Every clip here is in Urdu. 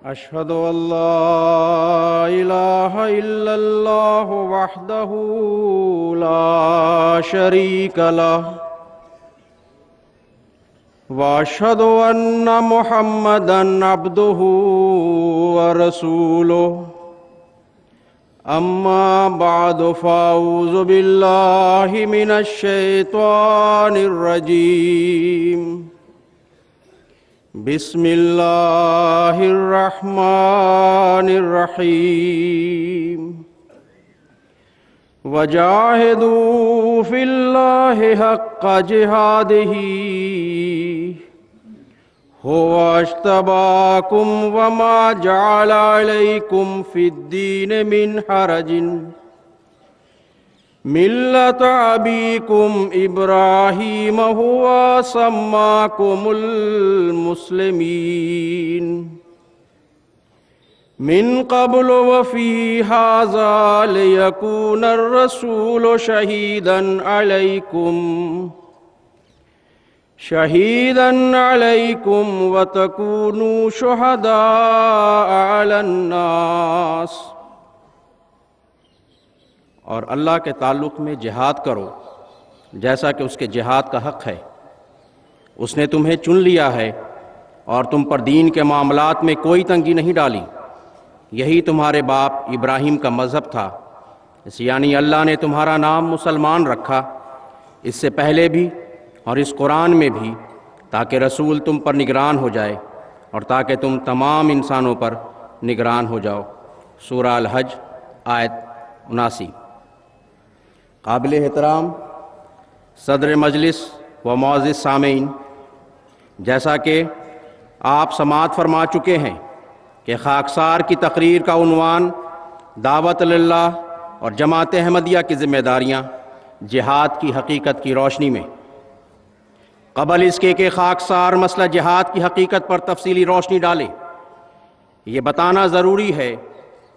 أشهد أن لا إله إلا الله وحده لا شريك له وأشهد أن محمدًا عبده ورسوله أما بعد فأعوذ بالله من الشيطان الرجيم بسم الله الرحمن الرحيم وجاهدوا في الله حق جهاده هو اجتباكم وما جعل عليكم في الدين من حرج ملة أبيكم إبراهيم هو سماكم المسلمين من قبل وفي هذا ليكون الرسول شهيدا عليكم وتكونوا شهداء على الناس۔ اور اللہ کے تعلق میں جہاد کرو جیسا کہ اس کے جہاد کا حق ہے۔ اس نے تمہیں چن لیا ہے اور تم پر دین کے معاملات میں کوئی تنگی نہیں ڈالی۔ یہی تمہارے باپ ابراہیم کا مذہب تھا، یعنی اللہ نے تمہارا نام مسلمان رکھا اس سے پہلے بھی اور اس قرآن میں بھی، تاکہ رسول تم پر نگران ہو جائے اور تاکہ تم تمام انسانوں پر نگران ہو جاؤ۔ سورہ الحج آیت 79۔ قابل احترام صدر مجلس و معزز سامعین، جیسا کہ آپ سماعت فرما چکے ہیں کہ خاکسار کی تقریر کا عنوان دعوت اللہ اور جماعت احمدیہ کی ذمہ داریاں جہاد کی حقیقت کی روشنی میں۔ قبل اس کے خاکسار مسئلہ جہاد کی حقیقت پر تفصیلی روشنی ڈالے، یہ بتانا ضروری ہے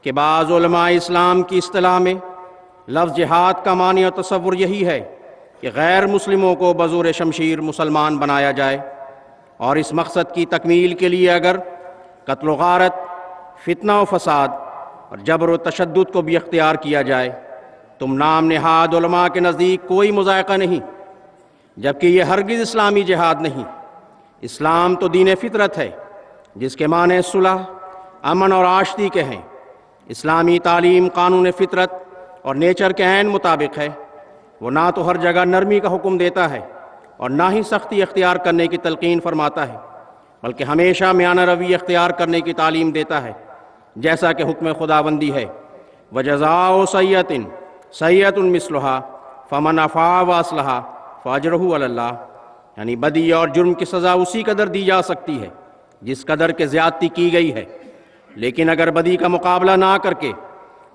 کہ بعض علماء اسلام کی اصطلاح میں لفظ جہاد کا معنی و تصور یہی ہے کہ غیر مسلموں کو بزور شمشیر مسلمان بنایا جائے، اور اس مقصد کی تکمیل کے لیے اگر قتل و غارت، فتنہ و فساد اور جبر و تشدد کو بھی اختیار کیا جائے، تم نام نہاد علماء کے نزدیک کوئی مذائقہ نہیں، جبکہ یہ ہرگز اسلامی جہاد نہیں۔ اسلام تو دین فطرت ہے، جس کے معنی صلح، امن اور آشتی کے ہیں۔ اسلامی تعلیم قانون فطرت اور نیچر کے عین مطابق ہے۔ وہ نہ تو ہر جگہ نرمی کا حکم دیتا ہے اور نہ ہی سختی اختیار کرنے کی تلقین فرماتا ہے، بلکہ ہمیشہ میانہ روی اختیار کرنے کی تعلیم دیتا ہے، جیسا کہ حکم خداوندی ہے وَجَزَاءُ سَیِّئَةٍ سَیِّئَةٌ مِثْلُهَا فَمَنْ عَفَا وَأَصْلَحَ فَأَجْرُهُ عَلَى اللَّهِ۔ یعنی بدی اور جرم کی سزا اسی قدر دی جا سکتی ہے جس قدر کے زیادتی کی گئی ہے، لیکن اگر بدی کا مقابلہ نہ کر کے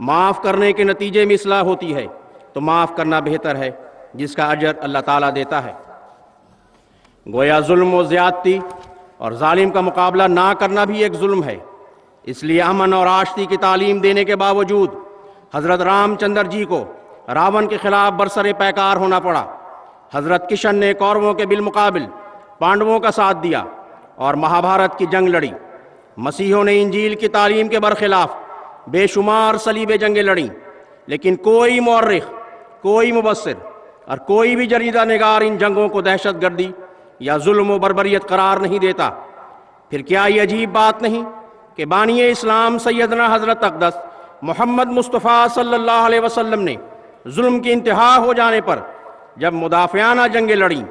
معاف کرنے کے نتیجے میں اصلاح ہوتی ہے تو معاف کرنا بہتر ہے، جس کا اجر اللہ تعالیٰ دیتا ہے۔ گویا ظلم و زیادتی اور ظالم کا مقابلہ نہ کرنا بھی ایک ظلم ہے۔ اس لیے امن اور آشتی کی تعلیم دینے کے باوجود حضرت رام چندر جی کو راون کے خلاف برسر پیکار ہونا پڑا۔ حضرت کشن نے کوروں کے بالمقابل پانڈووں کا ساتھ دیا اور مہابھارت کی جنگ لڑی۔ مسیحوں نے انجیل کی تعلیم کے برخلاف بے شمار صلیبِ جنگیں لڑیں، لیکن کوئی مورخ، کوئی مبصر اور کوئی بھی جریدہ نگار ان جنگوں کو دہشت گردی یا ظلم و بربریت قرار نہیں دیتا۔ پھر کیا یہ عجیب بات نہیں کہ بانی اسلام سیدنا حضرت اقدس محمد مصطفیٰ صلی اللہ علیہ وسلم نے ظلم کی انتہا ہو جانے پر جب مدافعانہ جنگیں لڑیں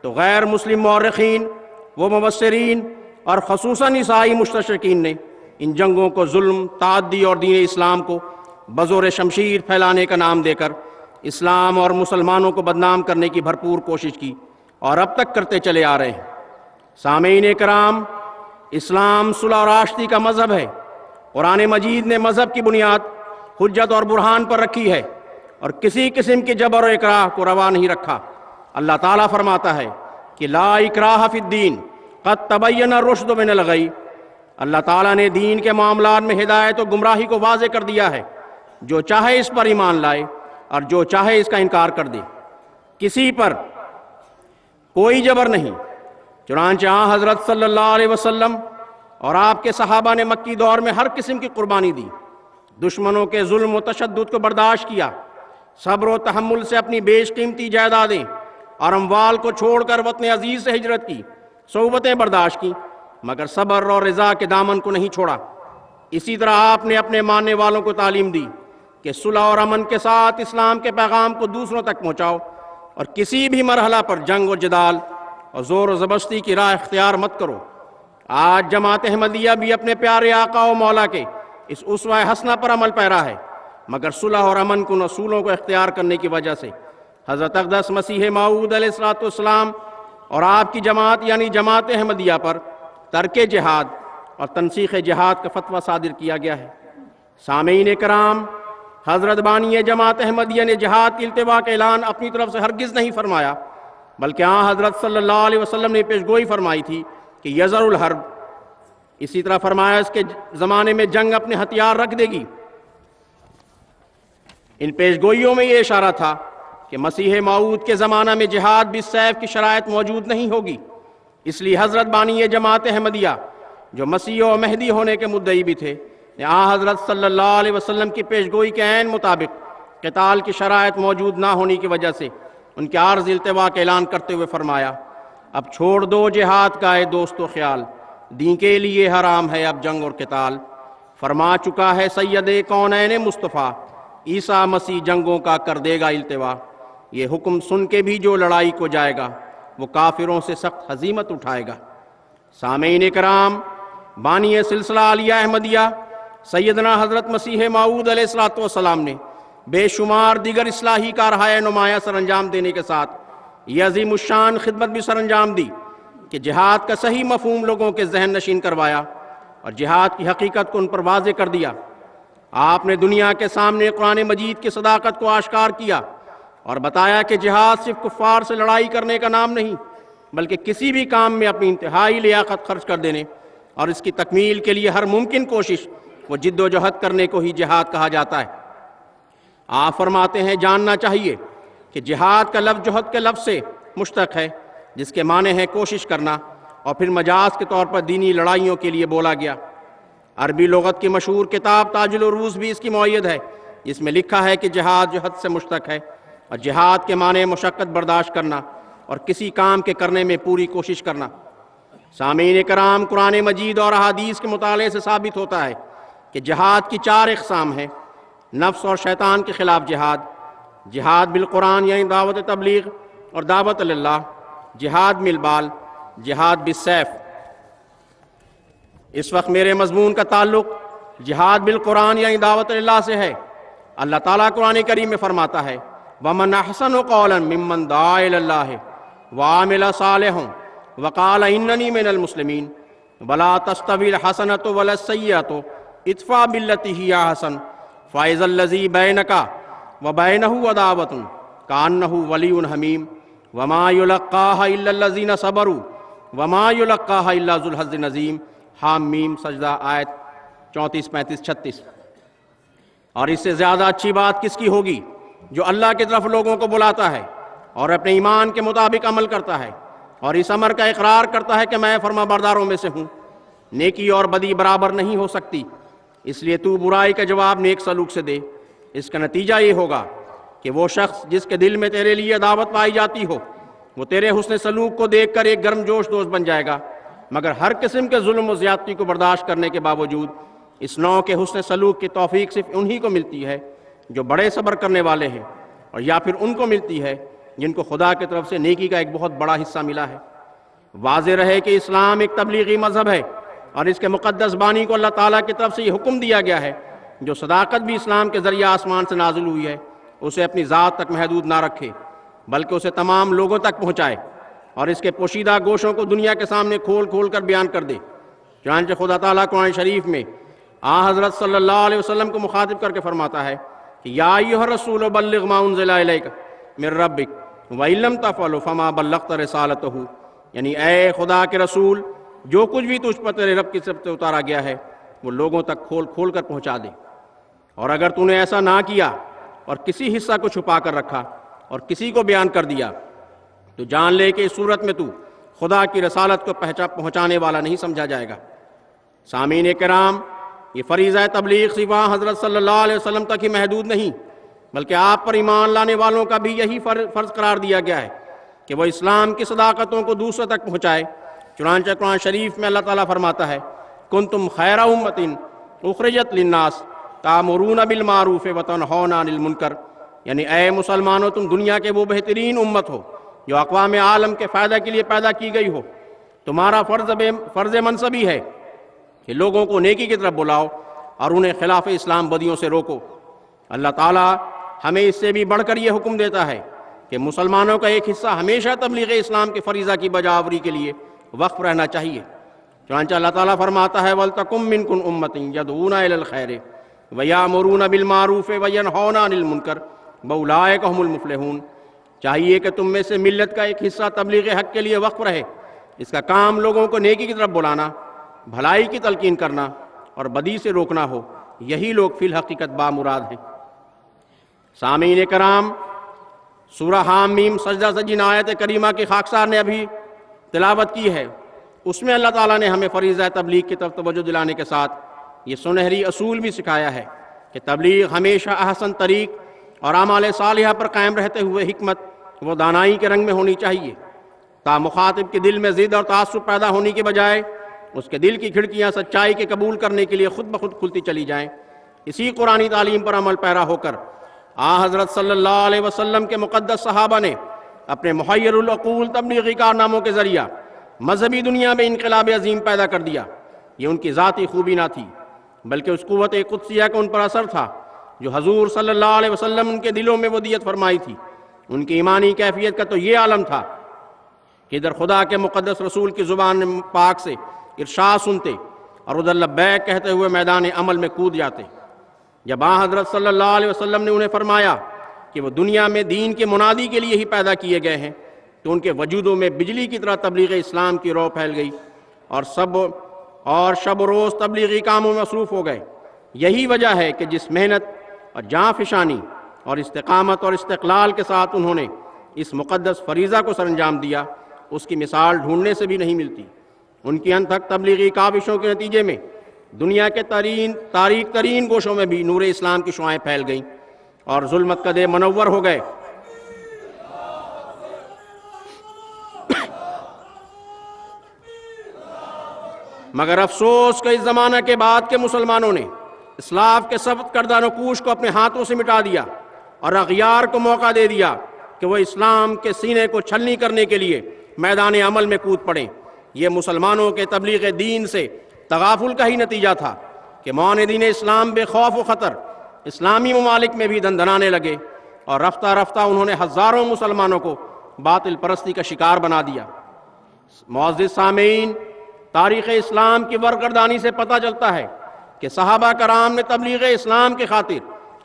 تو غیر مسلم مورخین، وہ مبصرین اور خصوصاً عیسائی مستشرقین نے ان جنگوں کو ظلم، تعدی اور دین اسلام کو بزور شمشیر پھیلانے کا نام دے کر اسلام اور مسلمانوں کو بدنام کرنے کی بھرپور کوشش کی، اور اب تک کرتے چلے آ رہے ہیں۔ سامعین کرام، اسلام صلح اور آشتی کا مذہب ہے۔ قرآن مجید نے مذہب کی بنیاد حجت اور برہان پر رکھی ہے اور کسی قسم کے جبر و اکراہ کو روا نہیں رکھا۔ اللہ تعالیٰ فرماتا ہے کہ لا اکراہ فی الدین قد تبین الرشد من الغی۔ اللہ تعالیٰ نے دین کے معاملات میں ہدایت و گمراہی کو واضح کر دیا ہے، جو چاہے اس پر ایمان لائے اور جو چاہے اس کا انکار کر دے، کسی پر کوئی جبر نہیں۔ چنانچہ حضرت صلی اللہ علیہ وسلم اور آپ کے صحابہ نے مکی دور میں ہر قسم کی قربانی دی، دشمنوں کے ظلم و تشدد کو برداشت کیا، صبر و تحمل سے اپنی بیش قیمتی جائیدادیں اور اموال کو چھوڑ کر وطن عزیز سے ہجرت کی، صعوبتیں برداشت کی، مگر صبر اور رضا کے دامن کو نہیں چھوڑا۔ اسی طرح آپ نے اپنے ماننے والوں کو تعلیم دی کہ صلح اور امن کے ساتھ اسلام کے پیغام کو دوسروں تک پہنچاؤ، اور کسی بھی مرحلہ پر جنگ و جدال اور زور و زبردستی کی راہ اختیار مت کرو۔ آج جماعت احمدیہ بھی اپنے پیارے آقا و مولا کے اس اسوہ حسنہ پر عمل پیرا ہے، مگر صلح اور امن کے اصولوں کو اختیار کرنے کی وجہ سے حضرت اقدس مسیح موعود علیہ السلام اور آپ کی جماعت یعنی جماعت احمدیہ پر ترک جہاد اور تنسیخ جہاد کا فتویٰ صادر کیا گیا ہے۔ سامعین کرام، حضرت بانی جماعت احمدیہ نے جہاد کی التوا کا اعلان اپنی طرف سے ہرگز نہیں فرمایا، بلکہ حضرت صلی اللہ علیہ وسلم نے پیشگوئی فرمائی تھی کہ یزر الحرب، اسی طرح فرمایا اس کے زمانے میں جنگ اپنے ہتھیار رکھ دے گی۔ ان پیشگوئیوں میں یہ اشارہ تھا کہ مسیح موعود کے زمانہ میں جہاد بالسیف کی شرائط موجود نہیں ہوگی۔ اس لیے حضرت بانی جماعت احمدیہ جو مسیح و مہدی ہونے کے مدعی بھی تھے نے حضرت صلی اللہ علیہ وسلم کی پیشگوئی کے عین مطابق قتال کی شرائط موجود نہ ہونے کی وجہ سے ان کے عارضی التوا کا اعلان کرتے ہوئے فرمایا، اب چھوڑ دو جہاد کا اے دوست و خیال، دین کے لیے حرام ہے اب جنگ اور قتال۔ فرما چکا ہے سید کونین مصطفیٰ، عیسیٰ مسیح جنگوں کا کر دے گا التوا، یہ حکم سن کے بھی جو لڑائی کو جائے گا وہ کافروں سے سخت ہزیمت اٹھائے گا۔ سامعین کرام، بانی سلسلہ عالیہ احمدیہ سیدنا حضرت مسیح موعود علیہ السلام نے بے شمار دیگر اصلاحی کارہائے نمایاں سر انجام دینے کے ساتھ یہ عظیم الشان خدمت بھی سر انجام دی کہ جہاد کا صحیح مفہوم لوگوں کے ذہن نشین کروایا اور جہاد کی حقیقت کو ان پر واضح کر دیا۔ آپ نے دنیا کے سامنے قرآن مجید کی صداقت کو آشکار کیا اور بتایا کہ جہاد صرف کفار سے لڑائی کرنے کا نام نہیں، بلکہ کسی بھی کام میں اپنی انتہائی لیاقت خرچ کر دینے اور اس کی تکمیل کے لیے ہر ممکن کوشش وہ جد و جہد کرنے کو ہی جہاد کہا جاتا ہے۔ آپ فرماتے ہیں جاننا چاہیے کہ جہاد کا لفظ جہد کے لفظ سے مشتق ہے، جس کے معنی ہے کوشش کرنا، اور پھر مجاز کے طور پر دینی لڑائیوں کے لیے بولا گیا۔ عربی لغت کی مشہور کتاب تاج العروض بھی اس کی مؤید ہے، جس میں لکھا ہے کہ جہاد جہد سے مشتق ہے، اور جہاد کے معنی مشقت برداشت کرنا اور کسی کام کے کرنے میں پوری کوشش کرنا۔ سامعین کرام، قرآن مجید اور احادیث کے مطالعے سے ثابت ہوتا ہے کہ جہاد کی 4 اقسام ہیں: نفس اور شیطان کے خلاف جہاد، جہاد بالقرآن یعنی دعوت تبلیغ اور دعوت اللہ، جہاد بالمال، جہاد بالسیف۔ اس وقت میرے مضمون کا تعلق جہاد بالقرآن یعنی دعوت اللہ سے ہے۔ اللہ تعالیٰ قرآن کریم میں فرماتا ہے وَمَنْ أَحْسَنُ قَوْلًا مِّمَّنْ دَعَا إِلَى اللَّهِ وَعَمِلَ صَالِحًا وَقَالَ إِنَّنِي مِنَ الْمُسْلِمِينَ وَلَا تَسْتَوِي الْحَسَنَةُ وَلَا السَّيِّئَةُ ادْفَعْ بِالَّتِي هِيَ أَحْسَنُ فَإِذَا الَّذِي بَيْنَكَ وَبَيْنَهُ عَدَاوَةٌ كَأَنَّهُ وَلِيٌّ حَمِيمٌ وَمَا يُلَقَّاهَا إِلَّا الَّذِينَ صَبَرُوا وَمَا يُلَقَّاهَا إِلَّا ذُو الْحَظِّ الْعَظِيمِ۔ حامیم سجدہ آیت 34، 35، 36۔ اور اس سے زیادہ اچھی بات کس کی ہوگی جو اللہ کی طرف لوگوں کو بلاتا ہے اور اپنے ایمان کے مطابق عمل کرتا ہے اور اس امر کا اقرار کرتا ہے کہ میں فرما برداروں میں سے ہوں۔ نیکی اور بدی برابر نہیں ہو سکتی، اس لیے تو برائی کا جواب نیک سلوک سے دے۔ اس کا نتیجہ یہ ہوگا کہ وہ شخص جس کے دل میں تیرے لیے دعوت پائی جاتی ہو وہ تیرے حسن سلوک کو دیکھ کر ایک گرم جوش دوست بن جائے گا، مگر ہر قسم کے ظلم و زیادتی کو برداشت کرنے کے باوجود اس نوع کے حسن سلوک کی توفیق صرف انہی کو ملتی ہے جو بڑے صبر کرنے والے ہیں، اور یا پھر ان کو ملتی ہے جن کو خدا کی طرف سے نیکی کا ایک بہت بڑا حصہ ملا ہے۔ واضح رہے کہ اسلام ایک تبلیغی مذہب ہے، اور اس کے مقدس بانی کو اللہ تعالیٰ کی طرف سے یہ حکم دیا گیا ہے جو صداقت بھی اسلام کے ذریعہ آسمان سے نازل ہوئی ہے اسے اپنی ذات تک محدود نہ رکھے، بلکہ اسے تمام لوگوں تک پہنچائے اور اس کے پوشیدہ گوشوں کو دنیا کے سامنے کھول کھول کر بیان کر دے۔ چنانچہ خدا تعالیٰ قرآن شریف میں حضرت صلی اللہ علیہ وسلم کو مخاطب کر کے فرماتا ہے کہ یا ایھا الرسول بلغ ما انزل الیک من ربک وان لم تفعل فما بلغت رسالتہ، یعنی اے خدا کے رسول، جو کچھ بھی تجھ پر تیرے رب کی طرف سے اتارا گیا ہے وہ لوگوں تک کھول کھول کر پہنچا دے، اور اگر تو نے ایسا نہ کیا اور کسی حصہ کو چھپا کر رکھا اور کسی کو بیان کر دیا تو جان لے کہ اس صورت میں تو خدا کی رسالت کو پہنچانے والا نہیں سمجھا جائے گا۔ سامعین کرام، یہ فریضہ تبلیغ صرف حضرت صلی اللہ علیہ وسلم تک ہی محدود نہیں، بلکہ آپ پر ایمان لانے والوں کا بھی یہی فرض قرار دیا گیا ہے کہ وہ اسلام کی صداقتوں کو دوسروں تک پہنچائے۔ چنانچہ قرآن شریف میں اللہ تعالیٰ فرماتا ہے، کنتم خیر امۃ اخرجت للناس تأمرون بالمعروف وتنہون عن المنکر، یعنی اے مسلمانوں، تم دنیا کے وہ بہترین امت ہو جو اقوام عالم کے فائدہ کے لیے پیدا کی گئی ہو۔ تمہارا فرض منصبی ہے کہ لوگوں کو نیکی کی طرف بلاؤ اور انہیں خلاف اسلام بدیوں سے روکو۔ اللہ تعالیٰ ہمیں اس سے بھی بڑھ کر یہ حکم دیتا ہے کہ مسلمانوں کا ایک حصہ ہمیشہ تبلیغ اسلام کے فریضہ کی بجاوری کے لیے وقف رہنا چاہیے۔ چنانچہ اللہ تعالیٰ فرماتا ہے وَلْتَكُن مِّنكُمْ أُمَّةٌ يَدْعُونَ إِلَى الْخَيْرِ وَيَأْمُرُونَ بِالْمَعْرُوفِ وَيَنْهَوْنَ عَنِ الْمُنكَرِ وَأُولَٰئِكَ هُمُ الْمُفْلِحُونَ۔ چاہیے کہ تم میں سے ملت کا ایک حصہ تبلیغ حق کے لیے وقف رہے، اس کا کام لوگوں کو نیکی کی طرف بلانا، بھلائی کی تلقین کرنا اور بدی سے روکنا ہو۔ یہی لوگ فی الحقیقت بامراد ہیں۔ سامعین کرام، سورہ حامیم سجدہ سے جن آیت کریمہ کی خاکسار نے ابھی تلاوت کی ہے، اس میں اللہ تعالیٰ نے ہمیں فریضہ تبلیغ کی طرف توجہ دلانے کے ساتھ یہ سنہری اصول بھی سکھایا ہے کہ تبلیغ ہمیشہ احسن طریق اور اعمال صالحہ پر قائم رہتے ہوئے حکمت و دانائی کے رنگ میں ہونی چاہیے، تا مخاطب کے دل میں ضد اور تعصب پیدا ہونے کے بجائے اس کے دل کی کھڑکیاں سچائی کے قبول کرنے کے لیے خود بخود کھلتی چلی جائیں۔ اسی قرآنی تعلیم پر عمل پیرا ہو کر حضرت صلی اللہ علیہ وسلم کے مقدس صحابہ نے اپنے محیر العقول تبلیغی کارناموں کے ذریعہ مذہبی دنیا میں انقلاب عظیم پیدا کر دیا۔ یہ ان کی ذاتی خوبی نہ تھی، بلکہ اس قوت قدسیہ کا ان پر اثر تھا جو حضور صلی اللہ علیہ وسلم ان کے دلوں میں ودیت فرمائی تھی۔ ان کی ایمانی کیفیت کا تو یہ عالم تھا کہ ادھر خدا کے مقدس رسول کی زبان پاک سے ارشاد سنتے اور ادھر لبیک کہتے ہوئے میدان عمل میں کود جاتے۔ جب حضرت صلی اللہ علیہ وسلم نے انہیں فرمایا کہ وہ دنیا میں دین کے منادی کے لیے ہی پیدا کیے گئے ہیں، تو ان کے وجودوں میں بجلی کی طرح تبلیغ اسلام کی رو پھیل گئی اور شب و روز تبلیغی کاموں میں مصروف ہو گئے۔ یہی وجہ ہے کہ جس محنت اور جاں فشانی اور استقامت اور استقلال کے ساتھ انہوں نے اس مقدس فریضہ کو سر انجام دیا، اس کی مثال ڈھونڈنے سے بھی نہیں ملتی۔ ان کی انتھک تبلیغی کاوشوں کے نتیجے میں دنیا کے تاریک ترین گوشوں میں بھی نور اسلام کی شعائیں پھیل گئیں اور ظلمت قدے منور ہو گئے۔ مگر افسوس کہ اس زمانہ کے بعد کے مسلمانوں نے اسلاف کے ثبت کردہ نقوش کو اپنے ہاتھوں سے مٹا دیا اور اغیار کو موقع دے دیا کہ وہ اسلام کے سینے کو چھلنی کرنے کے لیے میدان عمل میں کود پڑیں۔ یہ مسلمانوں کے تبلیغ دین سے تغافل کا ہی نتیجہ تھا کہ معاندین اسلام بے خوف و خطر اسلامی ممالک میں بھی دندنانے لگے اور رفتہ رفتہ انہوں نے ہزاروں مسلمانوں کو باطل پرستی کا شکار بنا دیا۔ معزز سامعین، تاریخ اسلام کی ورگردانی سے پتہ چلتا ہے کہ صحابہ کرام نے تبلیغ اسلام کی خاطر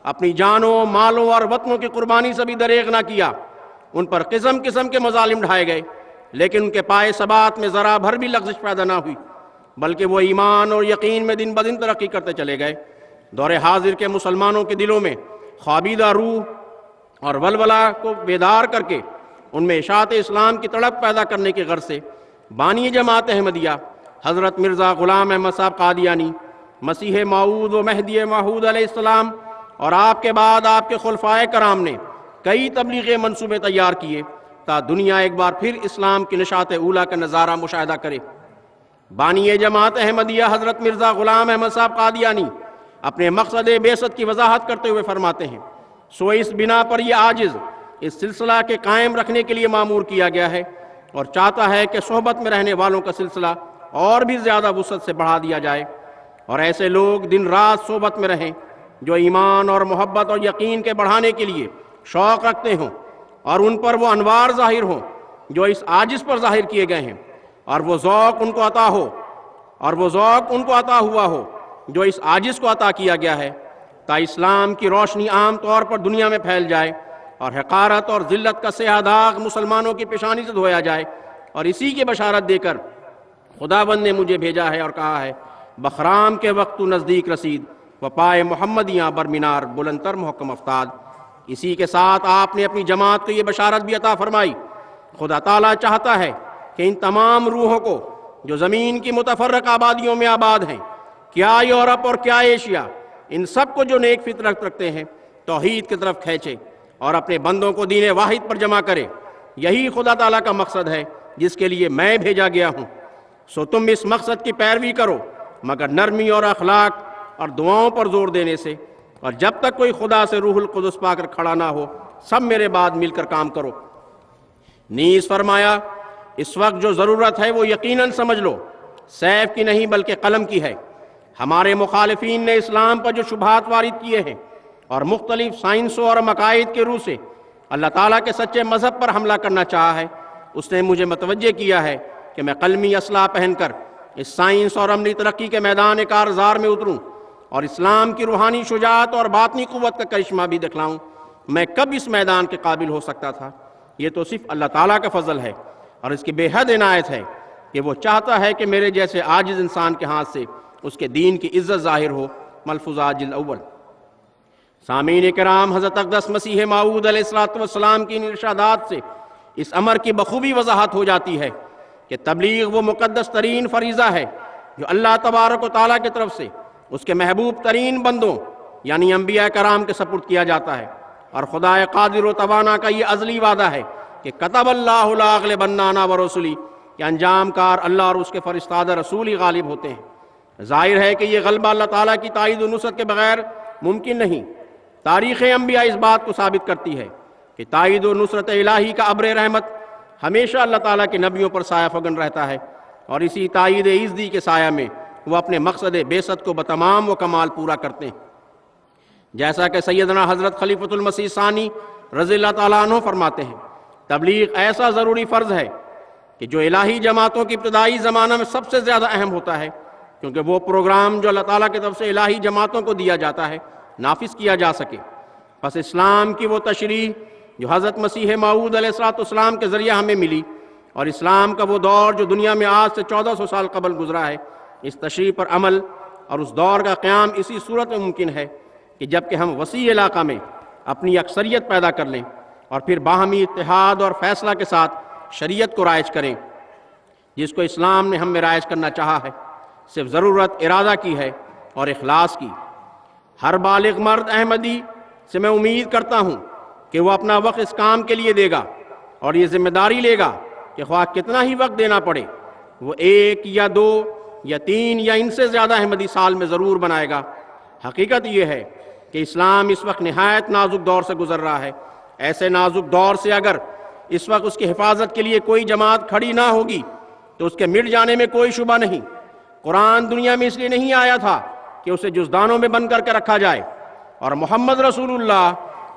اپنی جانوں، مالوں اور وطنوں کی قربانی سے بھی دریغ نہ کیا۔ ان پر قسم قسم کے مظالم ڈھائے گئے، لیکن ان کے پائے ثبات میں ذرا بھر بھی لغزش پیدا نہ ہوئی، بلکہ وہ ایمان اور یقین میں دن بدن ترقی کرتے چلے گئے۔ دور حاضر کے مسلمانوں کے دلوں میں خوابیدہ روح اور ولولہ کو بیدار کر کے ان میں اشاعت اسلام کی تڑپ پیدا کرنے کی غرض سے بانی جماعت احمدیہ حضرت مرزا غلام احمد صاحب قادیانی، مسیح موعود و مہدی موعود علیہ السلام اور آپ کے بعد آپ کے خلفائے کرام نے کئی تبلیغی منصوبے تیار کیے تا دنیا ایک بار پھر اسلام کی نشاط اولیٰ کا نظارہ مشاہدہ کرے۔ بانی جماعت احمدیہ حضرت مرزا غلام احمد صاحب قادیانی اپنے مقصد بعثت کی وضاحت کرتے ہوئے فرماتے ہیں، سو اس بنا پر یہ عاجز اس سلسلہ کے قائم رکھنے کے لیے معمور کیا گیا ہے اور چاہتا ہے کہ صحبت میں رہنے والوں کا سلسلہ اور بھی زیادہ وسعت سے بڑھا دیا جائے اور ایسے لوگ دن رات صحبت میں رہیں جو ایمان اور محبت اور یقین کے بڑھانے کے لیے شوق رکھتے ہوں اور ان پر وہ انوار ظاہر ہوں جو اس عاجز پر ظاہر کیے گئے ہیں، اور وہ ذوق ان کو عطا ہوا ہو جو اس عاجز کو عطا کیا گیا ہے، تا اسلام کی روشنی عام طور پر دنیا میں پھیل جائے اور حقارت اور ذلت کا سیاہ داغ مسلمانوں کی پیشانی سے دھویا جائے۔ اور اسی کی بشارت دے کر خداوند نے مجھے بھیجا ہے اور کہا ہے، بخرام کے وقت تو نزدیک رسید و پائے محمدیاں برمینار بلندتر محکم افتاد۔ اسی کے ساتھ آپ نے اپنی جماعت کو یہ بشارت بھی عطا فرمائی، خدا تعالیٰ چاہتا ہے کہ ان تمام روحوں کو جو زمین کی متفرق آبادیوں میں آباد ہیں، کیا یورپ اور کیا ایشیا، ان سب کو جو نیک فطرت رکھتے ہیں توحید کی طرف کھینچے اور اپنے بندوں کو دین واحد پر جمع کرے۔ یہی خدا تعالیٰ کا مقصد ہے جس کے لیے میں بھیجا گیا ہوں۔ سو تم اس مقصد کی پیروی کرو مگر نرمی اور اخلاق اور دعاؤں پر زور دینے سے، اور جب تک کوئی خدا سے روح القدس پا کر کھڑا نہ ہو سب میرے بعد مل کر کام کرو۔ نیز فرمایا اس وقت جو ضرورت ہے وہ یقیناً سمجھ لو، سیف کی نہیں بلکہ قلم کی ہے۔ ہمارے مخالفین نے اسلام پر جو شبہات وارد کیے ہیں اور مختلف سائنسوں اور مقاصد کے روح سے اللہ تعالیٰ کے سچے مذہب پر حملہ کرنا چاہا ہے، اس نے مجھے متوجہ کیا ہے کہ میں قلمی اسلحہ پہن کر اس سائنس اور عملی ترقی کے میدان کارزار میں اتروں اور اسلام کی روحانی شجاعت اور باطنی قوت کا کرشمہ بھی دکھلاؤں۔ میں کب اس میدان کے قابل ہو سکتا تھا؟ یہ تو صرف اللہ تعالیٰ کا فضل ہے اور اس کی بے حد عنایت ہے کہ وہ چاہتا ہے کہ میرے جیسے عاجز انسان کے ہاتھ سے اس کے دین کی عزت ظاہر ہو۔ ملفوظات جلد اول۔ سامعین کرام، حضرت اقدس مسیح موعود علیہ السلام کی ان ارشادات سے اس امر کی بخوبی وضاحت ہو جاتی ہے کہ تبلیغ وہ مقدس ترین فریضہ ہے جو اللہ تبارک و تعالیٰ کی طرف سے اس کے محبوب ترین بندوں یعنی انبیاء کرام کے سپرد کیا جاتا ہے، اور خدا قادر و توانا کا یہ ازلی وعدہ ہے کہ کتب اللہ لاغلبن انا ورسلی، کہ انجام کار اللہ اور اس کے فرستادہ رسول ہی غالب ہوتے ہیں۔ ظاہر ہے کہ یہ غلبہ اللہ تعالیٰ کی تائید و نصرت کے بغیر ممکن نہیں۔ تاریخ انبیاء اس بات کو ثابت کرتی ہے کہ تائید و نصرت الہی کا ابر رحمت ہمیشہ اللہ تعالیٰ کے نبیوں پر سایہ فگن رہتا ہے، اور اسی تائید عزدی کے سایہ میں وہ اپنے مقصد بعثت کو بتمام و کمال پورا کرتے ہیں۔ جیسا کہ سیدنا حضرت خلیفۃ المسیح ثانی رضی اللہ تعالیٰ عنہ فرماتے ہیں، تبلیغ ایسا ضروری فرض ہے کہ جو الہی جماعتوں کی ابتدائی زمانہ میں سب سے زیادہ اہم ہوتا ہے، کیونکہ وہ پروگرام جو اللہ تعالیٰ کی طرف سے الہی جماعتوں کو دیا جاتا ہے نافذ کیا جا سکے۔ پس اسلام کی وہ تشریح جو حضرت مسیح موعود علیہ السلام کے ذریعہ ہمیں ملی، اور اسلام کا وہ دور جو دنیا میں آج سے 1400 سال قبل گزرا ہے، اس تشریح پر عمل اور اس دور کا قیام اسی صورت میں ممکن ہے کہ جب کہ ہم وسیع علاقہ میں اپنی اکثریت پیدا کر لیں اور پھر باہمی اتحاد اور فیصلہ کے ساتھ شریعت کو رائج کریں، جس کو اسلام نے ہم میں رائج کرنا چاہا ہے۔ صرف ضرورت ارادہ کی ہے اور اخلاص کی۔ ہر بالغ مرد احمدی سے میں امید کرتا ہوں کہ وہ اپنا وقت اس کام کے لیے دے گا اور یہ ذمہ داری لے گا کہ خواہ کتنا ہی وقت دینا پڑے، وہ 1 یا 2 یا 3 یا ان سے زیادہ احمدی سال میں ضرور بنائے گا۔ حقیقت یہ ہے کہ اسلام اس وقت نہایت نازک دور سے گزر رہا ہے۔ ایسے نازک دور سے اگر اس وقت اس کی حفاظت کے لیے کوئی جماعت کھڑی نہ ہوگی تو اس کے مٹ جانے میں کوئی شبہ نہیں۔ قرآن دنیا میں اس لیے نہیں آیا تھا کہ اسے جزدانوں میں بند کر کے رکھا جائے، اور محمد رسول اللہ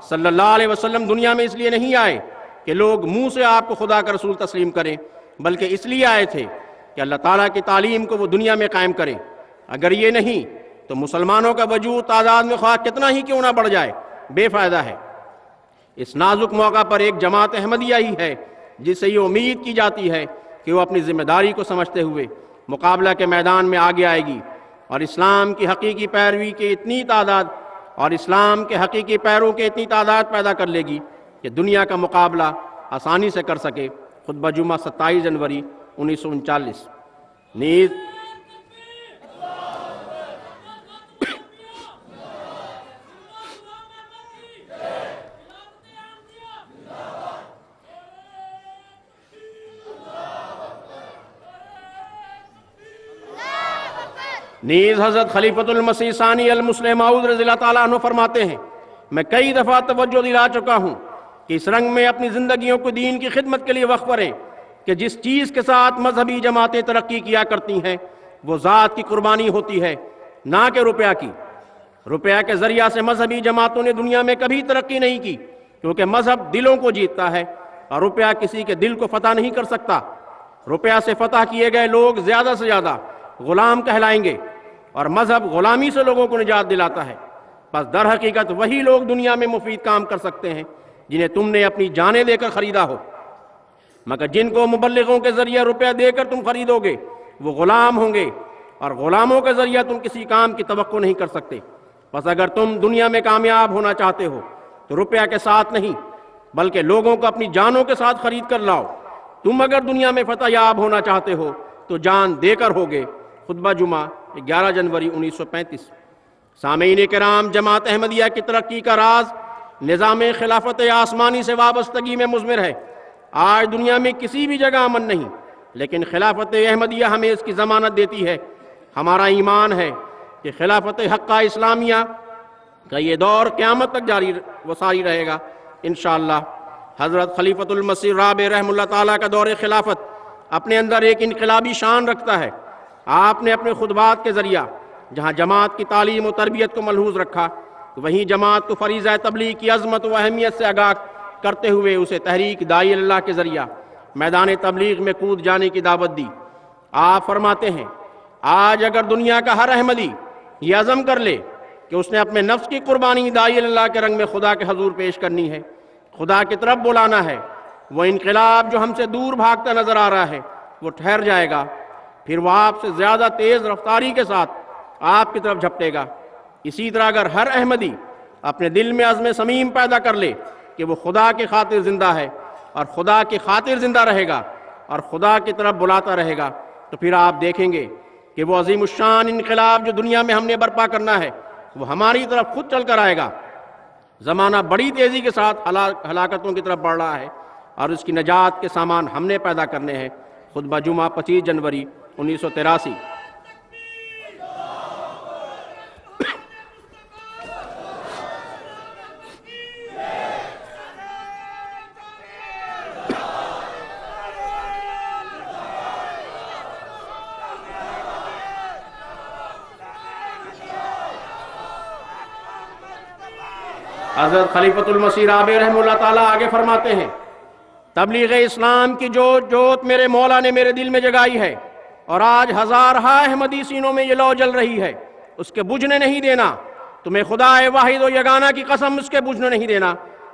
صلی اللہ علیہ وسلم دنیا میں اس لیے نہیں آئے کہ لوگ منہ سے آپ کو خدا کا رسول تسلیم کریں، بلکہ اس لیے آئے تھے کہ اللہ تعالیٰ کی تعلیم کو وہ دنیا میں قائم کریں۔ اگر یہ نہیں تو مسلمانوں کا وجود تعداد میں خواہ کتنا ہی کیوں نہ بڑھ جائے بے فائدہ ہے۔ اس نازک موقع پر ایک جماعت احمدیہ ہی ہے جس سے یہ امید کی جاتی ہے کہ وہ اپنی ذمہ داری کو سمجھتے ہوئے مقابلہ کے میدان میں آگے آئے گی، اور اسلام کی حقیقی پیروی کی اتنی تعداد اور اسلام کے حقیقی پیروں کی اتنی تعداد پیدا کر لے گی کہ دنیا کا مقابلہ آسانی سے کر سکے۔ خطبہ جمعہ 27 جنوری 1939۔ نیز حضرت خلیفۃ المسیح ثانی المسلم موعود رضی اللہ تعالیٰ عنہ فرماتے ہیں، میں کئی دفعہ توجہ دلا چکا ہوں کہ اس رنگ میں اپنی زندگیوں کو دین کی خدمت کے لیے وقف کریں کہ جس چیز کے ساتھ مذہبی جماعتیں ترقی کیا کرتی ہیں وہ ذات کی قربانی ہوتی ہے، نہ کہ روپیہ کی۔ روپیہ کے ذریعہ سے مذہبی جماعتوں نے دنیا میں کبھی ترقی نہیں کی، کیونکہ مذہب دلوں کو جیتتا ہے اور روپیہ کسی کے دل کو فتح نہیں کر سکتا۔ روپیہ سے فتح کیے گئے لوگ زیادہ سے زیادہ غلام کہلائیں گے، اور مذہب غلامی سے لوگوں کو نجات دلاتا ہے۔ بس در حقیقت وہی لوگ دنیا میں مفید کام کر سکتے ہیں جنہیں تم نے اپنی جانیں دے کر خریدا ہو، مگر جن کو مبلغوں کے ذریعے روپیہ دے کر تم خریدو گے وہ غلام ہوں گے، اور غلاموں کے ذریعہ تم کسی کام کی توقع نہیں کر سکتے۔ بس اگر تم دنیا میں کامیاب ہونا چاہتے ہو تو روپیہ کے ساتھ نہیں بلکہ لوگوں کو اپنی جانوں کے ساتھ خرید کر لاؤ۔ تم اگر دنیا میں فتح یاب ہونا چاہتے ہو تو جان دے کر ہوگے۔ خطبہ جمعہ 11 جنوری 1935۔ سامعین کرام، جماعت احمدیہ کی ترقی کا راز نظام خلافت آسمانی سے وابستگی میں مضمر ہے۔ آج دنیا میں کسی بھی جگہ امن نہیں، لیکن خلافت احمدیہ ہمیں اس کی ضمانت دیتی ہے۔ ہمارا ایمان ہے کہ خلافت حقہ اسلامیہ کا یہ دور قیامت تک جاری و ساری رہے گا انشاءاللہ۔ حضرت خلیفۃ المسیح رابع رحمہ اللہ تعالیٰ کا دور خلافت اپنے اندر ایک انقلابی شان رکھتا ہے۔ آپ نے اپنے خطبات کے ذریعہ جہاں جماعت کی تعلیم و تربیت کو ملحوظ رکھا، وہیں جماعت کو فریضہ تبلیغ کی عظمت و اہمیت سے آگاہ کرتے ہوئے اسے تحریک داعی اللہ کے ذریعہ میدان تبلیغ میں کود جانے کی دعوت دی۔ آپ فرماتے ہیں، آج اگر دنیا کا ہر احمدی یہ عزم کر لے کہ اس نے اپنے نفس کی قربانی داعی اللہ کے رنگ میں خدا کے حضور پیش کرنی ہے، خدا کی طرف بلانا ہے، وہ انقلاب جو ہم سے دور بھاگتا نظر آ رہا ہے وہ ٹھہر جائے گا، پھر وہ آپ سے زیادہ تیز رفتاری کے ساتھ آپ کی طرف جھپٹے گا۔ اسی طرح اگر ہر احمدی اپنے دل میں عزم صمیم پیدا کر لے کہ وہ خدا کی خاطر زندہ ہے اور خدا کی خاطر زندہ رہے گا اور خدا کی طرف بلاتا رہے گا، تو پھر آپ دیکھیں گے کہ وہ عظیم الشان انقلاب جو دنیا میں ہم نے برپا کرنا ہے وہ ہماری طرف خود چل کر آئے گا۔ زمانہ بڑی تیزی کے ساتھ ہلاکتوں کی طرف بڑھ رہا ہے اور اس کی نجات کے سامان ہم نے پیدا کرنے ہیں۔ خطبہ جمعہ 25 جنوری 1983۔ حضرت خلیفۃ المسیح رابع رحمہ اللہ تعالیٰ آگے فرماتے ہیں، تبلیغ اسلام کی جوت میرے مولا نے میرے دل میں جگائی ہے، اور آج ہزارہا احمدی سینوں میں یہ لو جل رہی ہے، اس کے بجھنے نہیں دینا۔ تمہیں خدا واحد و یگانہ کی قسم اس کے بجھنے نہیں دینا۔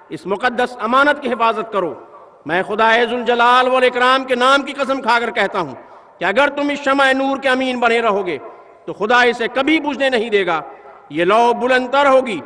اس مقدس امانت کی حفاظت کرو۔ میں خدا ذوالجلال والاکرام کے نام کی قسم کھا کر کہتا ہوں کہ اگر تم اس شمع نور کے امین بنے رہو گے تو خدا اسے کبھی بجھنے نہیں دے گا۔ یہ لو بلند تر ہوگی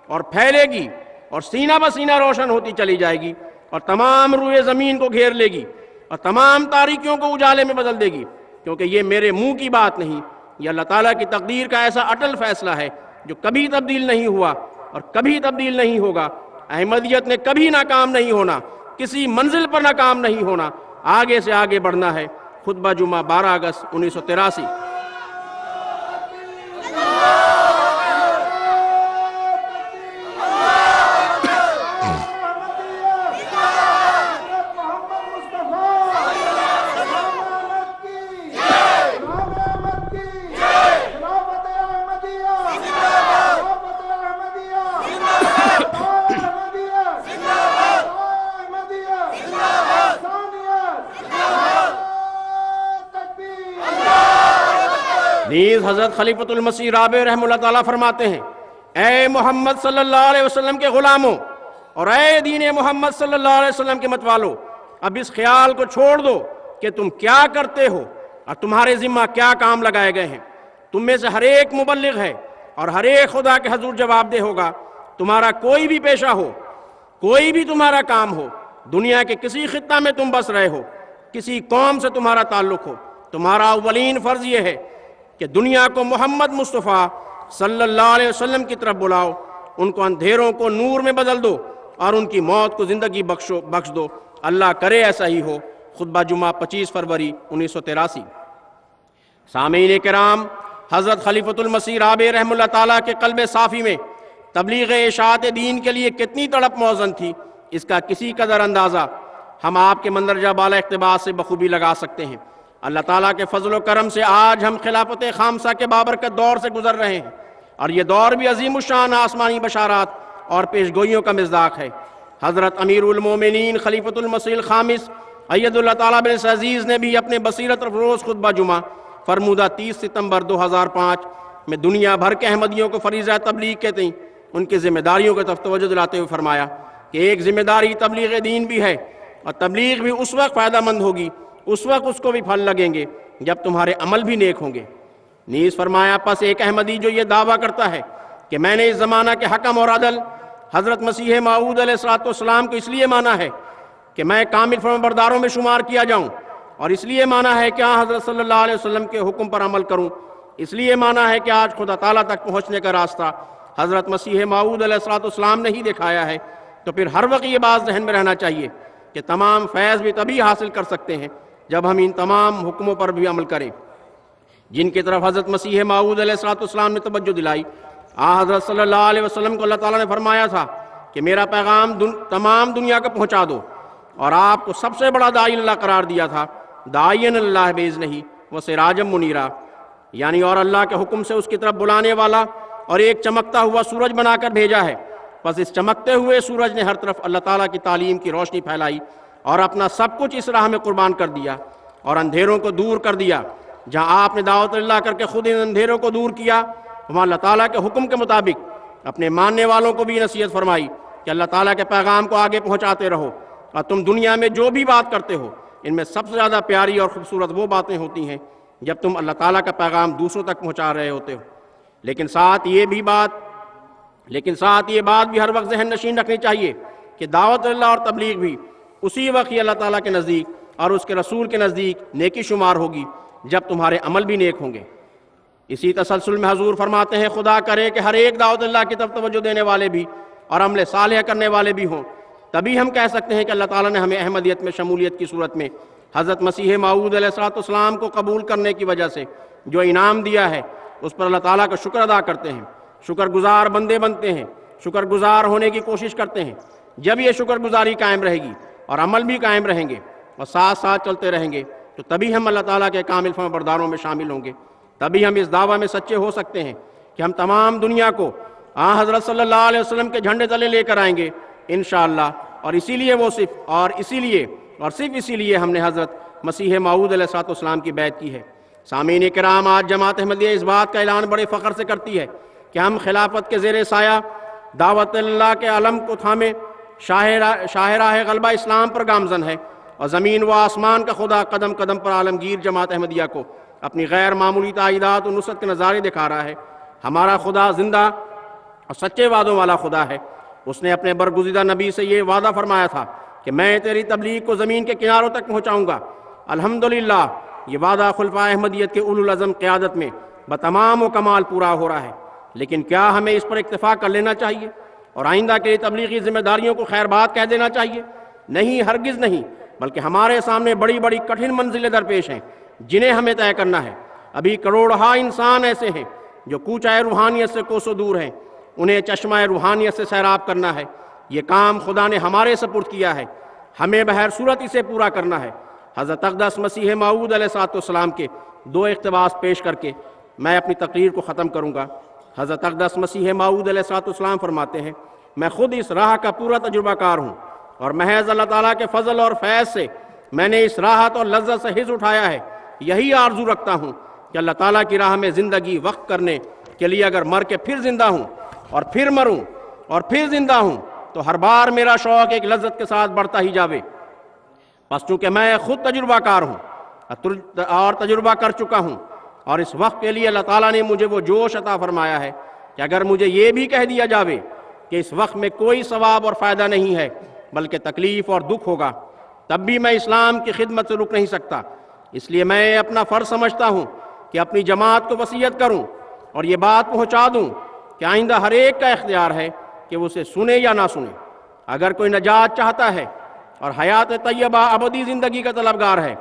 اور پھیلے گی اور سینہ بسینہ روشن ہوتی چلی جائے گی اور تمام روئے زمین کو گھیر لے گی اور تمام تاریکیوں کو اجالے میں بدل دے گی، کیونکہ یہ میرے منہ کی بات نہیں، یہ اللہ تعالیٰ کی تقدیر کا ایسا اٹل فیصلہ ہے جو کبھی تبدیل نہیں ہوا اور کبھی تبدیل نہیں ہوگا۔ احمدیت نے کبھی ناکام نہیں ہونا، کسی منزل پر ناکام نہیں ہونا، آگے سے آگے بڑھنا ہے۔ خطبہ جمعہ 12 اگست 1983۔ نیز حضرت خلیفۃ المسیح رابع رحمہ اللہ تعالیٰ فرماتے ہیں، اے محمد صلی اللہ علیہ وسلم کے غلاموں اور اے دین محمد صلی اللہ علیہ وسلم کے متوالو، اب اس خیال کو چھوڑ دو کہ تم کیا کرتے ہو اور تمہارے ذمہ کیا کام لگائے گئے ہیں۔ تم میں سے ہر ایک مبلغ ہے اور ہر ایک خدا کے حضور جواب دہ ہوگا۔ تمہارا کوئی بھی پیشہ ہو، کوئی بھی تمہارا کام ہو، دنیا کے کسی خطہ میں تم بس رہے ہو، کسی قوم سے تمہارا تعلق ہو، تمہارا اولین فرض یہ ہے کہ دنیا کو محمد مصطفیٰ صلی اللہ علیہ وسلم کی طرف بلاؤ، ان کو اندھیروں کو نور میں بدل دو اور ان کی موت کو زندگی بخش دو۔ اللہ کرے ایسا ہی ہو۔ خطبہ جمعہ 25 فروری 1983۔ سامعین کرام، حضرت خلیفۃ المسیح رابع رحمہ اللہ تعالیٰ کے قلب صافی میں تبلیغ اشاعت دین کے لیے کتنی تڑپ موزن تھی، اس کا کسی قدر اندازہ ہم آپ کے مندرجہ بالا اقتباس سے بخوبی لگا سکتے ہیں۔ اللہ تعالیٰ کے فضل و کرم سے آج ہم خلافت خامسہ کے بابرکت دور سے گزر رہے ہیں، اور یہ دور بھی عظیم الشان آسمانی بشارات اور پیشگوئیوں کا مصداق ہے۔ حضرت امیر المومنین خلیفۃ المسیح الخامس اید اللہ تعالیٰ بن عزیز نے بھی اپنے بصیرت افروز خطبہ جمعہ فرمودہ 30 ستمبر 2005 میں دنیا بھر کے احمدیوں کو فریضہ تبلیغ کے تئیں ان کی ذمہ داریوں کی طرف توجہ دلاتے ہوئے فرمایا کہ ایک ذمہ داری تبلیغ دین بھی ہے، اور تبلیغ بھی اس وقت فائدہ مند ہوگی، اس وقت اس کو بھی پھل لگیں گے جب تمہارے عمل بھی نیک ہوں گے۔ نیز فرمایا، پس ایک احمدی جو یہ دعویٰ کرتا ہے کہ میں نے اس زمانہ کے حکم اور عدل حضرت مسیح موعود علیہ الصلوۃ والسلام کو اس لیے مانا ہے کہ میں کامل فرمانبرداروں میں شمار کیا جاؤں اور اس لیے مانا ہے کہ حضرت صلی اللہ علیہ وسلم کے حکم پر عمل کروں، اس لیے مانا ہے کہ آج خدا تعالیٰ تک پہنچنے کا راستہ حضرت مسیح موعود علیہ السلام نے ہی دکھایا ہے۔ تو پھر ہر وقت یہ بات ذہن میں رہنا چاہیے کہ تمام فیض بھی تبھی حاصل کر سکتے ہیں جب ہم ان تمام حکموں پر بھی عمل کریں جن کی طرف حضرت مسیح موعود علیہ السلام نے توجہ دلائی۔ حضرت صلی اللہ علیہ وسلم کو اللہ تعالیٰ نے فرمایا تھا کہ میرا پیغام تمام دنیا کو پہنچا دو، اور آپ کو سب سے بڑا داعی اللہ قرار دیا تھا، داعین اللہ بإذنہ وسراجا منیرا، یعنی اور اللہ کے حکم سے اس کی طرف بلانے والا، اور ایک چمکتا ہوا سورج بنا کر بھیجا ہے۔ بس اس چمکتے ہوئے سورج نے ہر طرف اللہ تعالیٰ کی تعلیم کی روشنی پھیلائی اور اپنا سب کچھ اس راہ میں قربان کر دیا اور اندھیروں کو دور کر دیا۔ جہاں آپ نے دعوت اللہ کر کے خود ان اندھیروں کو دور کیا، وہاں اللہ تعالیٰ کے حکم کے مطابق اپنے ماننے والوں کو بھی نصیحت فرمائی کہ اللہ تعالیٰ کے پیغام کو آگے پہنچاتے رہو، اور تم دنیا میں جو بھی بات کرتے ہو ان میں سب سے زیادہ پیاری اور خوبصورت وہ باتیں ہوتی ہیں جب تم اللہ تعالیٰ کا پیغام دوسروں تک پہنچا رہے ہوتے ہو۔ لیکن ساتھ یہ بات بھی ہر وقت ذہن نشین رکھنی چاہیے کہ دعوت اللہ اور تبلیغ بھی اسی وقت ہی اللہ تعالیٰ کے نزدیک اور اس کے رسول کے نزدیک نیکی شمار ہوگی جب تمہارے عمل بھی نیک ہوں گے۔ اسی تسلسل میں حضور فرماتے ہیں خدا کرے کہ ہر ایک دعوت اللہ کی طرف توجہ دینے والے بھی اور عمل صالح کرنے والے بھی ہوں، تبھی ہم کہہ سکتے ہیں کہ اللہ تعالیٰ نے ہمیں احمدیت میں شمولیت کی صورت میں حضرت مسیح موعود علیہ السلام کو قبول کرنے کی وجہ سے جو انعام دیا ہے اس پر اللہ تعالیٰ کا شکر ادا کرتے ہیں، شکر گزار بندے بنتے ہیں، شکر گزار ہونے کی کوشش کرتے ہیں۔ جب یہ شکر گزاری قائم رہے گی اور عمل بھی قائم رہیں گے اور ساتھ ساتھ چلتے رہیں گے تو تبھی ہم اللہ تعالیٰ کے کامل فرمانبرداروں میں شامل ہوں گے، تبھی ہم اس دعویٰ میں سچے ہو سکتے ہیں کہ ہم تمام دنیا کو حضرت صلی اللہ علیہ وسلم کے جھنڈے تلے لے کر آئیں گے انشاءاللہ۔ اور اسی لیے ہم نے حضرت مسیح موعود علیہ السلام کی بیعت کی ہے۔ سامعین کرام، آج جماعت احمدیہ اس بات کا اعلان بڑے فخر سے کرتی ہے کہ ہم خلافت کے زیر سایہ دعوت اللہ کے علم کو تھامے شاہراہ غلبہ اسلام پر گامزن ہے، اور زمین و آسمان کا خدا قدم قدم پر عالمگیر جماعت احمدیہ کو اپنی غیر معمولی تائیدات و نصرت کے نظارے دکھا رہا ہے۔ ہمارا خدا زندہ اور سچے وعدوں والا خدا ہے۔ اس نے اپنے برگزیدہ نبی سے یہ وعدہ فرمایا تھا کہ میں تیری تبلیغ کو زمین کے کناروں تک پہنچاؤں گا۔ الحمدللہ یہ وعدہ خلفائے احمدیت کے اولو العزم قیادت میں بتمام و کمال پورا ہو رہا ہے۔ لیکن کیا ہمیں اس پر اکتفا کر لینا چاہیے اور آئندہ کے تبلیغی ذمہ داریوں کو خیر بات کہہ دینا چاہیے؟ نہیں، ہرگز نہیں، بلکہ ہمارے سامنے بڑی بڑی کٹھن منزلیں درپیش ہیں جنہیں ہمیں طے کرنا ہے۔ ابھی کروڑہا انسان ایسے ہیں جو کوچہ روحانیت سے کوسوں دور ہیں، انہیں چشمہ روحانیت سے سیراب کرنا ہے۔ یہ کام خدا نے ہمارے سپرد کیا ہے، ہمیں بہر صورت اسے پورا کرنا ہے۔ حضرت اقدس مسیح موعود علیہ السلام کے دو اقتباس پیش کر کے میں اپنی تقریر کو ختم کروں گا۔ حضرت اقدس مسیح موعود علیہ السلام فرماتے ہیں، میں خود اس راہ کا پورا تجربہ کار ہوں، اور محض اللہ تعالیٰ کے فضل اور فیض سے میں نے اس راحت اور لذت سے حظ اٹھایا ہے۔ یہی آرزو رکھتا ہوں کہ اللہ تعالیٰ کی راہ میں زندگی وقف کرنے کے لیے اگر مر کے پھر زندہ ہوں اور پھر مروں اور پھر زندہ ہوں تو ہر بار میرا شوق ایک لذت کے ساتھ بڑھتا ہی جاوے۔ بس چونکہ میں خود تجربہ کار ہوں اور تجربہ کر چکا ہوں، اور اس وقت کے لیے اللہ تعالیٰ نے مجھے وہ جوش عطا فرمایا ہے کہ اگر مجھے یہ بھی کہہ دیا جاوے کہ اس وقت میں کوئی ثواب اور فائدہ نہیں ہے بلکہ تکلیف اور دکھ ہوگا، تب بھی میں اسلام کی خدمت سے رک نہیں سکتا۔ اس لیے میں اپنا فرض سمجھتا ہوں کہ اپنی جماعت کو وصیت کروں اور یہ بات پہنچا دوں کہ آئندہ ہر ایک کا اختیار ہے کہ وہ اسے سنے یا نہ سنے۔ اگر کوئی نجات چاہتا ہے اور حیات طیبہ ابدی زندگی کا طلبگار ہے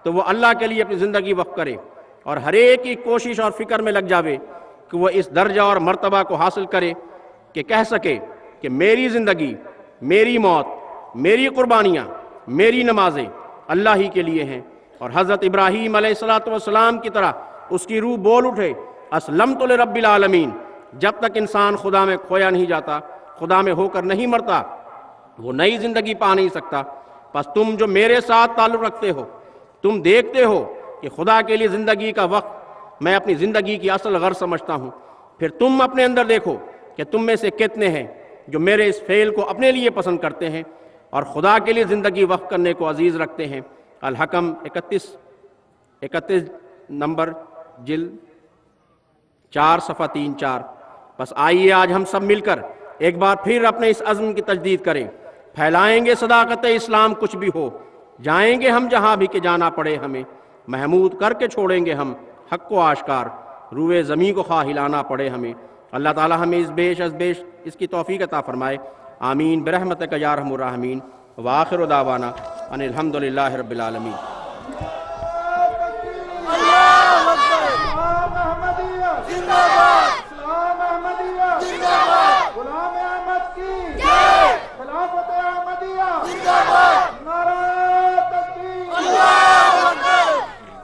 تو وہ اللہ کے لیے اپنی زندگی وقف کرے، اور ہر ایک کی کوشش اور فکر میں لگ جاوے کہ وہ اس درجہ اور مرتبہ کو حاصل کرے کہ کہہ سکے کہ میری زندگی، میری موت، میری قربانیاں، میری نمازیں اللہ ہی کے لیے ہیں۔ اور حضرت ابراہیم علیہ السلام کی طرح اس کی روح بول اٹھے، اسلمت لرب العالمین۔ جب تک انسان خدا میں کھویا نہیں جاتا، خدا میں ہو کر نہیں مرتا، وہ نئی زندگی پا نہیں سکتا۔ بس تم جو میرے ساتھ تعلق رکھتے ہو، تم دیکھتے ہو کہ خدا کے لیے زندگی کا وقت میں اپنی زندگی کی اصل غرض سمجھتا ہوں۔ پھر تم اپنے اندر دیکھو کہ تم میں سے کتنے ہیں جو میرے اس فعل کو اپنے لیے پسند کرتے ہیں اور خدا کے لیے زندگی وقف کرنے کو عزیز رکھتے ہیں۔ الحکم 31 نمبر جلد 4 صفحہ 3-4۔ بس آئیے آج ہم سب مل کر ایک بار پھر اپنے اس عزم کی تجدید کریں، پھیلائیں گے صداقت اسلام کچھ بھی ہو، جائیں گے ہم جہاں بھی کہ جانا پڑے ہمیں، محمود کر کے چھوڑیں گے ہم حق کو آشکار، روئے زمین کو خواہ ہلانا پڑے ہمیں۔ اللہ تعالی ہمیں اس بیش از بیش اس کی توفیق عطا فرمائے، آمین برحمتک یا ارحم الراحمین۔ وآخر دعوانا ان الحمدللہ رب العالمین۔